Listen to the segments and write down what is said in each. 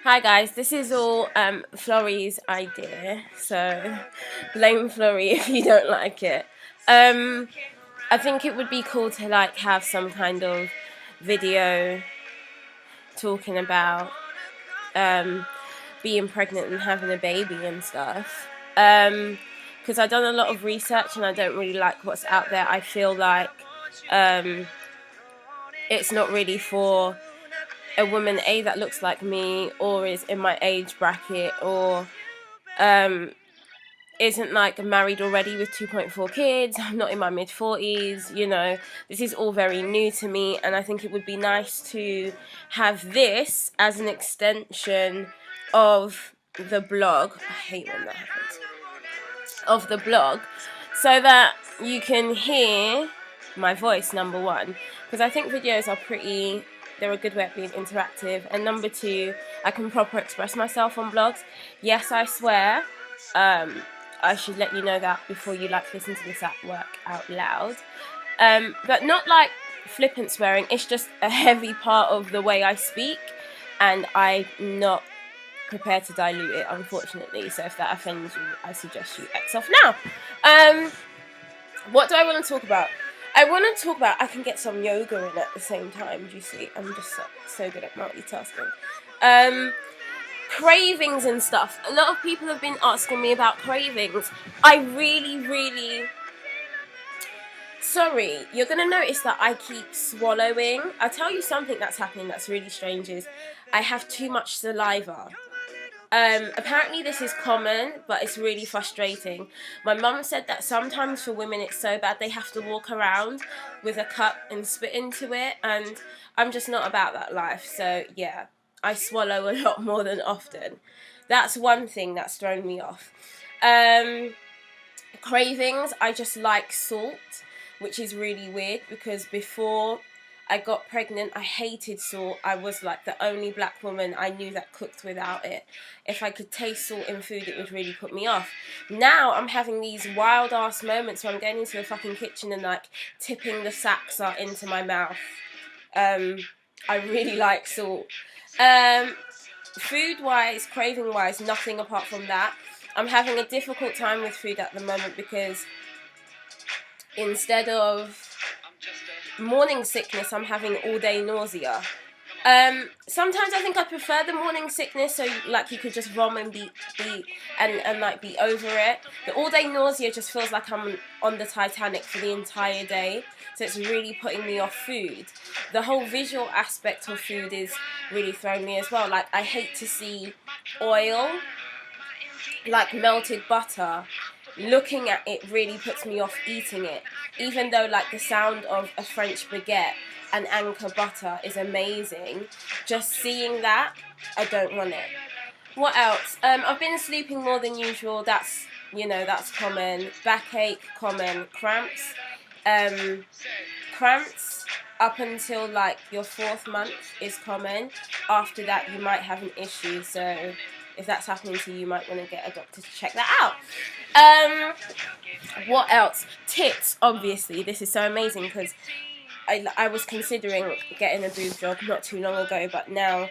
Hi guys, this is all Florrie's idea, so blame Florrie if you don't like it. I think it would be cool to have some kind of video talking about being pregnant and having a baby and stuff. Because I've done a lot of research and I don't really like what's out there. I feel like it's not really for a woman that looks like me or is in my age bracket or isn't married already with 2.4 kids. I'm not in my mid-40s, this is all very new to me, and I think it would be nice to have this as an extension of the blog. I hate when that happens. Of the blog, so that you can hear my voice, number one, because I think videos are they're a good way of being interactive, and number two, I can proper express myself on blogs. Yes, I swear. I should let you know that before you listen to this at work out loud. But not flippant swearing, it's just a heavy part of the way I speak, and I'm not prepared to dilute it, unfortunately. So if that offends you, I suggest you X off now. What do I want to talk about? I want to talk about, I can get some yoga in at the same time. Do you see? I'm just so good at multitasking. Cravings and stuff. A lot of people have been asking me about cravings. I really... Sorry, you're going to notice that I keep swallowing. I'll tell you something that's happening that's really strange is I have too much saliva. Apparently this is common, but it's really frustrating. My mum said that sometimes for women it's so bad they have to walk around with a cup and spit into it, and I'm just not about that life. So yeah, I swallow a lot more than often. That's one thing that's thrown me off. Cravings, I just like salt, which is really weird because before I got pregnant, I hated salt. I was the only black woman I knew that cooked without it. If I could taste salt in food, it would really put me off. Now I'm having these wild ass moments where I'm going into the fucking kitchen and tipping the saksa into my mouth. I really like salt. Food wise, craving wise, nothing apart from that. I'm having a difficult time with food at the moment because instead of morning sickness, I'm having all day nausea. Sometimes I think I prefer the morning sickness, so you could just vom and be over it. The all day nausea just feels like I'm on the Titanic for the entire day, so it's really putting me off food. The whole visual aspect of food is really throwing me as well. I hate to see oil, melted butter. Looking at it really puts me off eating it, even though the sound of a French baguette and anchor butter is amazing. Just seeing that, I don't want it. What else? I've been sleeping more than usual. That's common. Backache, common. Cramps. Cramps up until your 4th month is common. After that, you might have an issue. So if that's happening to you, you might want to get a doctor to check that out. What else? Tits, obviously. This is so amazing because I was considering getting a boob job not too long ago, but now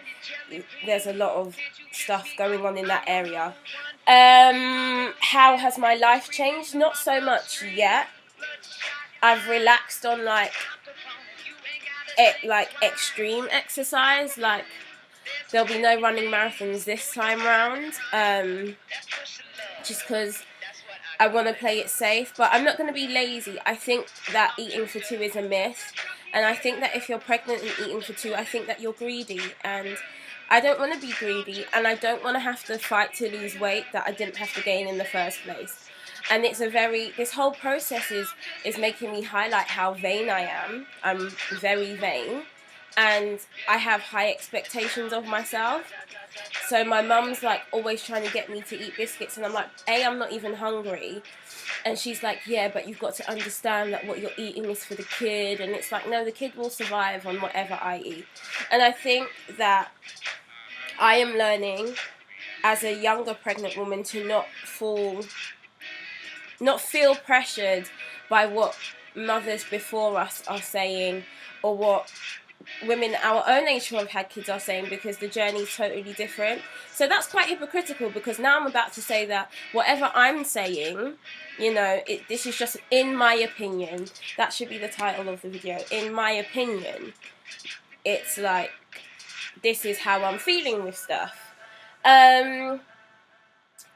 there's a lot of stuff going on in that area. How has my life changed? Not so much yet. I've relaxed on extreme exercise. There'll be no running marathons this time round, just because I want to play it safe, but I'm not going to be lazy. I think that eating for 2 is a myth, and I think that if you're pregnant and eating for 2, I think that you're greedy, and I don't want to be greedy, and I don't want to have to fight to lose weight that I didn't have to gain in the first place. And this whole process is making me highlight how vain I am. I'm very vain, and I have high expectations of myself. So my mum's always trying to get me to eat biscuits, and I'm like, I'm not even hungry. And she's like, yeah, but you've got to understand that what you're eating is for the kid. And it's no, the kid will survive on whatever I eat. And I think that I am learning as a younger pregnant woman to not feel pressured by what mothers before us are saying, or what women our own age who have had kids are saying, because the journey's totally different. So that's quite hypocritical, because now I'm about to say that whatever I'm saying, you know, this is just in my opinion. That should be the title of the video. In my opinion, it's like, this is how I'm feeling with stuff.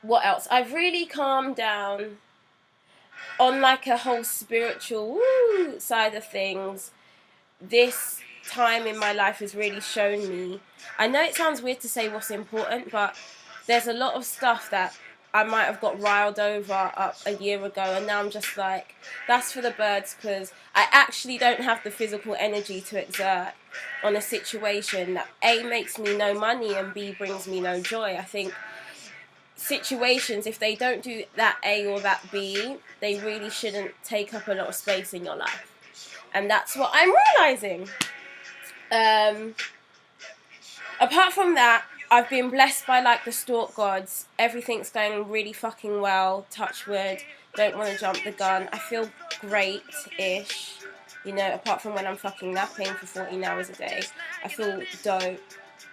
What else? I've really calmed down on like a whole spiritual side of things. This time in my life has really shown me, I know it sounds weird to say what's important, but there's a lot of stuff that I might have got riled over up a year ago, and now I'm just like, that's for the birds, because I actually don't have the physical energy to exert on a situation that A, makes me no money, and B, brings me no joy. I think situations, if they don't do that A or that B, they really shouldn't take up a lot of space in your life. And that's what I'm realising. Apart from that, I've been blessed by like the stalk gods. Everything's going really fucking well. Touch wood. Don't want to jump the gun. I feel great-ish. You know, apart from when I'm fucking napping for 14 hours a day. I feel dope.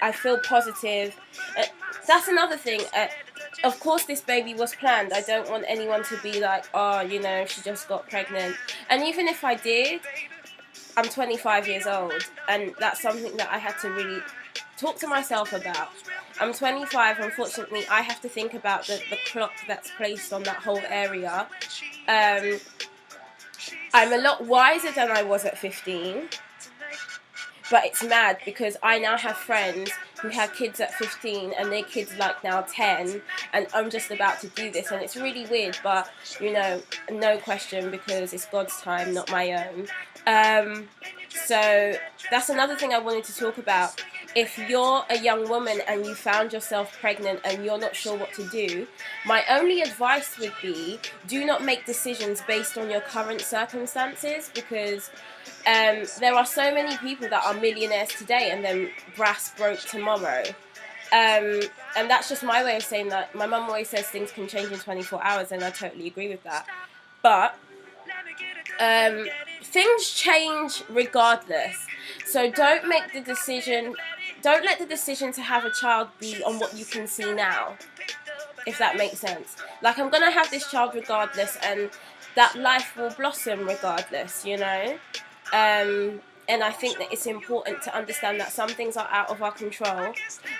I feel positive. That's another thing. Of course this baby was planned. I don't want anyone to be like, oh, you know, she just got pregnant. And even if I did, I'm 25 years old, and that's something that I had to really talk to myself about. I'm 25, unfortunately I have to think about the clock that's placed on that whole area. I'm a lot wiser than I was at 15, but it's mad because I now have friends who had kids at 15 and their kids like now 10, and I'm just about to do this, and it's really weird, but you know, no question, because it's God's time, not my own. So that's another thing I wanted to talk about. If you're a young woman and you found yourself pregnant and you're not sure what to do, my only advice would be, do not make decisions based on your current circumstances, because there are so many people that are millionaires today and then brass broke tomorrow. And that's just my way of saying that. My mum always says things can change in 24 hours, and I totally agree with that. But things change regardless. So don't make the decision, don't let the decision to have a child be on what you can see now, if that makes sense. Like, I'm gonna have this child regardless, and that life will blossom regardless, you know. And I think that it's important to understand that some things are out of our control,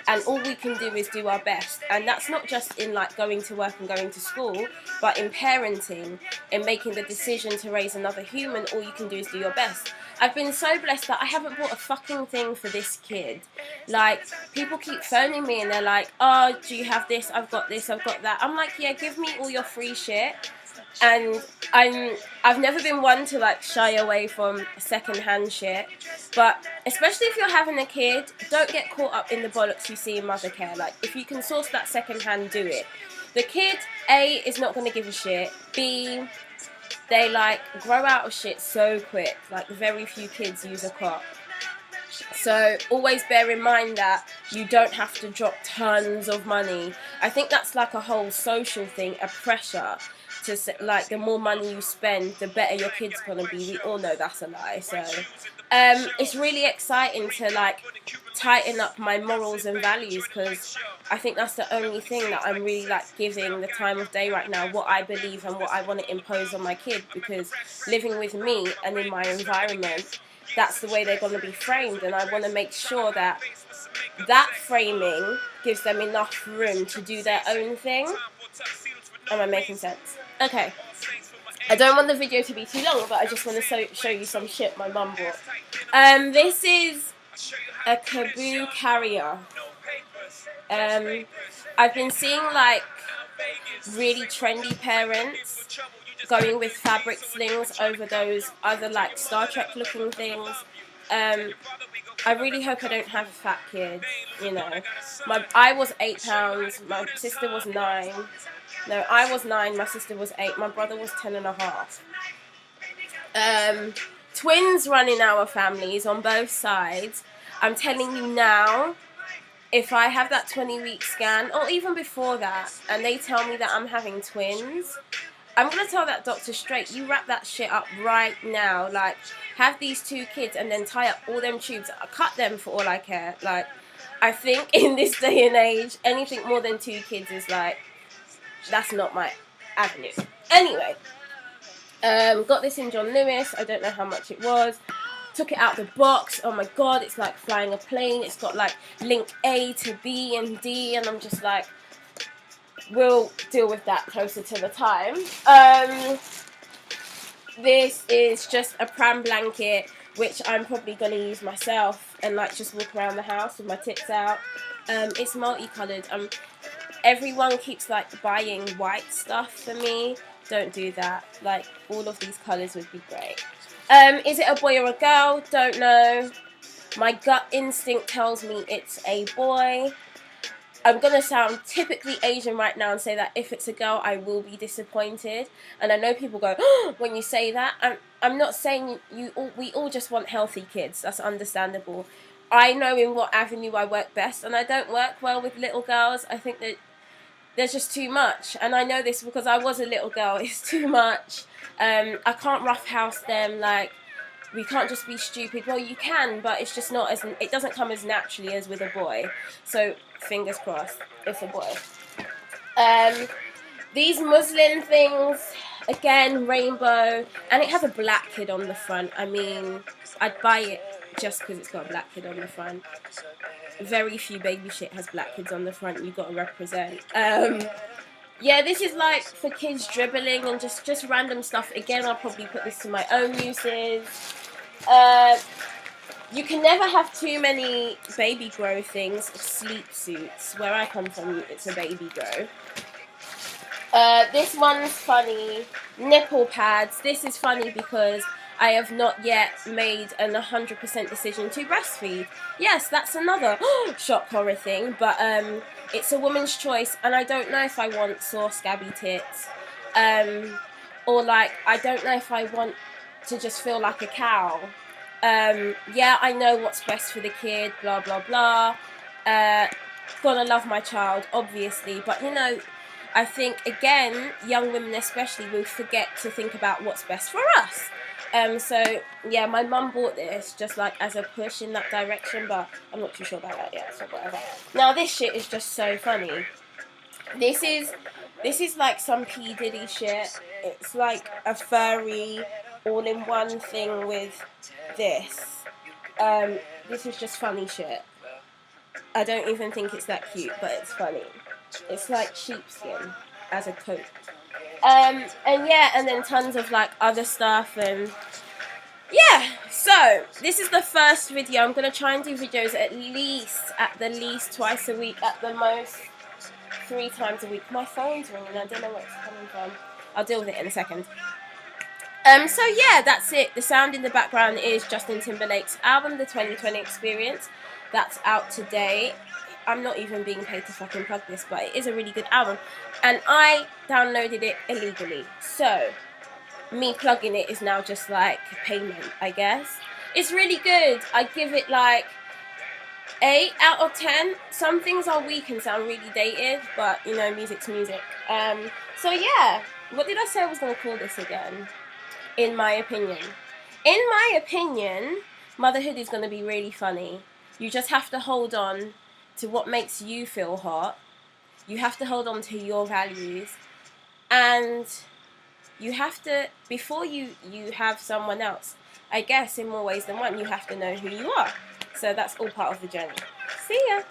and all we can do is do our best. And that's not just in like going to work and going to school, but in parenting, in making the decision to raise another human. All you can do is do your best. I've been so blessed that I haven't bought a fucking thing for this kid. Like, people keep phoning me and they're like, oh, do you have this? I've got this, I've got that. I'm like, yeah, give me all your free shit. And I've never been one to like shy away from second-hand shit, but especially if you're having a kid, don't get caught up in the bollocks you see in Mothercare. Like, if you can source that second-hand, do it. The kid, A, is not going to give a shit. B, they like grow out of shit so quick. Like, very few kids use a cot. So always bear in mind that you don't have to drop tons of money. I think that's like a whole social thing, a pressure to like, the more money you spend, the better your kid's gonna be. We all know that's a lie. So it's really exciting to like tighten up my morals and values, because I think that's the only thing that I'm really like giving the time of day right now, what I believe and what I want to impose on my kid, because living with me and in my environment, that's the way they're going to be framed, and I want to make sure that that framing gives them enough room to do their own thing. Am I making sense? Okay. I don't want the video to be too long, but I just want to show you some shit my mum bought. This is a Kaboo carrier. I've been seeing like really trendy parents going with fabric slings over those other like Star Trek looking things. I really hope I don't have a fat kid, you know. I was 8 pounds, my sister was 9. No, I was 9, my sister was 8, my brother was 10.5. Twins run in our families on both sides. I'm telling you now, if I have that 20-week scan, or even before that, and they tell me that I'm having twins, I'm going to tell that doctor straight, you wrap that shit up right now. Like, have these 2 kids and then tie up all them tubes. I cut them for all I care. Like, I think in this day and age, anything more than 2 kids is like, that's not my avenue. Anyway, got this in John Lewis. I don't know how much it was. Took it out the box. Oh my god, it's like flying a plane. It's got like link A to B and D, and I'm just like, we'll deal with that closer to the time. This is just a pram blanket, which I'm probably going to use myself and like just walk around the house with my tits out. It's multicolored. Everyone keeps like buying white stuff for me. Don't do that. Like, all of these colours would be great. Is it a boy or a girl? Don't know. My gut instinct tells me it's a boy. I'm going to sound typically Asian right now and say that if it's a girl, I will be disappointed. And I know people go, oh, when you say that. I'm not saying we all just want healthy kids. That's understandable. I know in what avenue I work best, and I don't work well with little girls. I think that there's just too much. And I know this because I was a little girl. It's too much. I can't roughhouse them. Like, we can't just be stupid. Well, you can, but it's just not as, it doesn't come as naturally as with a boy. So, fingers crossed, it's a boy. These muslin things, again, rainbow, and it has a black kid on the front. I mean, I'd buy it just because it's got a black kid on the front. Very few baby shit has black kids on the front. You've got to represent. Yeah, this is like for kids dribbling and just random stuff. Again, I'll probably put this to my own uses. You can never have too many baby grow things. Sleep suits. Where I come from, it's a baby grow. This one's funny. Nipple pads. This is funny because I have not yet made an 100% decision to breastfeed. Yes, that's another shock horror thing, but it's a woman's choice, and I don't know if I want sore, scabby tits, or like, I don't know if I want to just feel like a cow. Yeah, I know what's best for the kid, blah, blah, blah. Gonna love my child, obviously, but you know, I think, again, young women especially will forget to think about what's best for us. So, yeah, my mum bought this just, like, as a push in that direction, but I'm not too sure about that yet, so whatever. Now, this shit is just so funny. This is like some P. Diddy shit. It's like a furry, all-in-one thing with this. This is just funny shit. I don't even think it's that cute, but it's funny. It's like sheepskin as a coat. And yeah, and then tons of like other stuff, and yeah, so this is the first video. I'm going to try and do videos at the least twice a week, at the most 3 times a week. My phone's ringing, I don't know where it's coming from. I'll deal with it in a second. So yeah, that's it. The sound in the background is Justin Timberlake's album, The 2020 Experience. That's out today. I'm not even being paid to fucking plug this, but it is a really good album. And I downloaded it illegally. So, me plugging it is now just like payment, I guess. It's really good. I give it like 8 out of 10. Some things are weak and sound really dated, but you know, music's music. So yeah, what did I say I was going to call this again? In my opinion. In my opinion, motherhood is going to be really funny. You just have to hold on to what makes you feel hot. You have to hold on to your values. And you have to, before you have someone else, I guess in more ways than one, you have to know who you are. So that's all part of the journey. See ya!